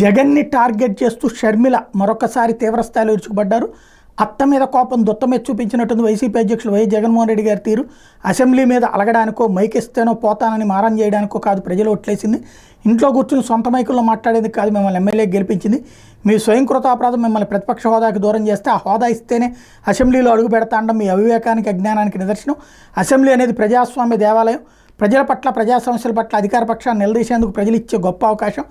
జగన్ని టార్గెట్ చేస్తూ షర్మిల మరొకసారి తీవ్రస్థాయిలో ఇరుచుకుపడ్డారు. అత్త మీద కోపం దుత్త మీద చూపించినట్టుంది వైసీపీ అధ్యక్షులు వైఎస్ జగన్మోహన్ రెడ్డి గారి తీరు. అసెంబ్లీ మీద అలగడానికో మైకిస్తేనో పోతానని మారం చేయడానికో కాదు ప్రజలు ఓట్లేసింది. ఇంట్లో కూర్చుని సొంత మైకుల్లో మాట్లాడేది కాదు మిమ్మల్ని ఎమ్మెల్యే గెలిపించింది. మీ స్వయంకృతాపరాధం మిమ్మల్ని ప్రతిపక్ష హోదాకి దూరం చేస్తే ఆ హోదా ఇస్తేనే అసెంబ్లీలో అడుగు పెడతా అనడం మీ అవివేకానికి అజ్ఞానానికి నిదర్శనం. అసెంబ్లీ అనేది ప్రజాస్వామ్య దేవాలయం. ప్రజల పట్ల ప్రజా సమస్యల పట్ల అధికార పక్షాన్ని నిలదీసేందుకు ప్రజలు ఇచ్చే గొప్ప అవకాశం.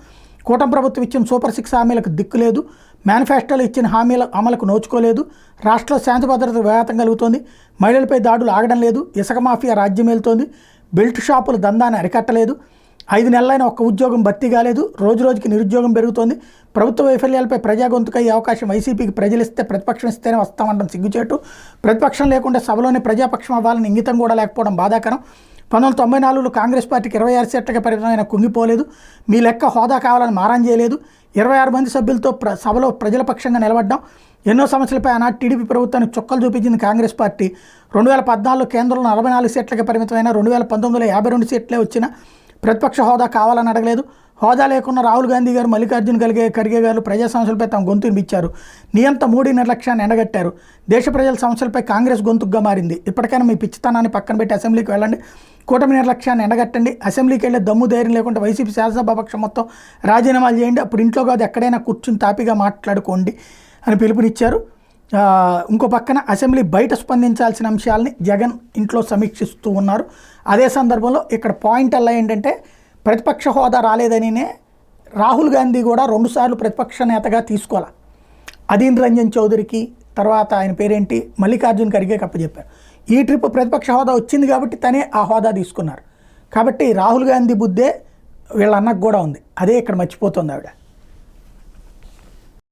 కూటమి ప్రభుత్వం ఇచ్చిన సూపర్ 6 హామీలకు దిక్కు లేదు. మేనిఫెస్టోలో ఇచ్చిన హామీల అమలుకు నోచుకోలేదు. రాష్ట్రంలో శాంతి భద్రత విఘాతం కలుగుతోంది. మహిళలపై దాడులు ఆగడం లేదు. ఇసుక మాఫియా రాజ్యమేలుతోంది. బెల్ట్ షాపుల దందాన్ని అరికట్టలేదు. 5 నెలలైన ఒక్క ఉద్యోగం భర్తీ కాలేదు. రోజు రోజుకి నిరుద్యోగం పెరుగుతోంది. ప్రభుత్వ వైఫల్యాలపై ప్రజా గొంతుకయ్యే అవకాశం వైసీపీకి ప్రజలు ఇస్తే ప్రతిపక్షం ఇస్తేనే వస్తామంటాం సిగ్గుచేటు. ప్రతిపక్షం లేకుండా సభలోనే ప్రజాపక్షం అవ్వాలని ఇంగితం కూడా లేకపోవడం బాధాకరం. 1994లో కాంగ్రెస్ పార్టీకి 26 సీట్లకే పరిమితమైన కుంగిపోలేదు. మీ లెక్క హోదా కావాలని మారం చేయలేదు. 26 మంది సభ్యులతో సభలో ప్రజల పక్షంగా నిలబడ్డాం. ఎన్నో సమస్యలపై ఆనాటి టీడీపీ ప్రభుత్వానికి చుక్కలు చూపించింది కాంగ్రెస్ పార్టీ. 2014లో కేంద్రంలో 44 సీట్లకే పరిమితమైన 2019లో 52 సీట్లే వచ్చిన ప్రతిపక్ష హోదా కావాలని అడగలేదు. హోదా లేకున్న రాహుల్ గాంధీ గారు, మల్లికార్జున ఖర్గే గారు ప్రజా సమస్యలపై తమ గొంతు వినిపించారు. నియంత మోడీ నిర్లక్ష్యాన్ని ఎండగట్టారు. దేశ ప్రజల సమస్యలపై కాంగ్రెస్ గొంతుగా మారింది. ఇప్పటికైనా మీ పిచ్చితనాన్ని పక్కన పెట్టి అసెంబ్లీకి వెళ్ళండి. కూటమి నిర్లక్ష్యాన్ని ఎండగట్టండి. అసెంబ్లీకి వెళ్ళే దమ్ము ధైర్యం లేకుండా వైసీపీ శాసనసభాపక్షం మొత్తం రాజీనామాలు చేయండి. అప్పుడు ఇంట్లో కాదు ఎక్కడైనా కూర్చుని తాపిగా మాట్లాడుకోండి అని పిలుపునిచ్చారు. ఇంకో పక్కన అసెంబ్లీ బయట స్పందించాల్సిన అంశాలని జగన్ ఇంట్లో సమీక్షిస్తూ ఉన్నారు. అదే సందర్భంలో ఇక్కడ పాయింట్ అలా ఏంటంటే ప్రతిపక్ష హోదా రాలేదనినే రాహుల్ గాంధీ కూడా 2 సార్లు ప్రతిపక్ష నేతగా తీసుకోవాలి. అదీన్ రంజన్ చౌదరికి తర్వాత ఆయన పేరేంటి మల్లికార్జున ఖర్గేకి అప్పచెప్పారు. ఈ ట్రిప్ ప్రతిపక్ష హోదా వచ్చింది కాబట్టి తనే ఆ హోదా తీసుకున్నారు. కాబట్టి రాహుల్ గాంధీ బుద్ధే వీళ్ళ అన్నకు కూడా ఉంది. అదే ఇక్కడ మర్చిపోతుంది ఆవిడ.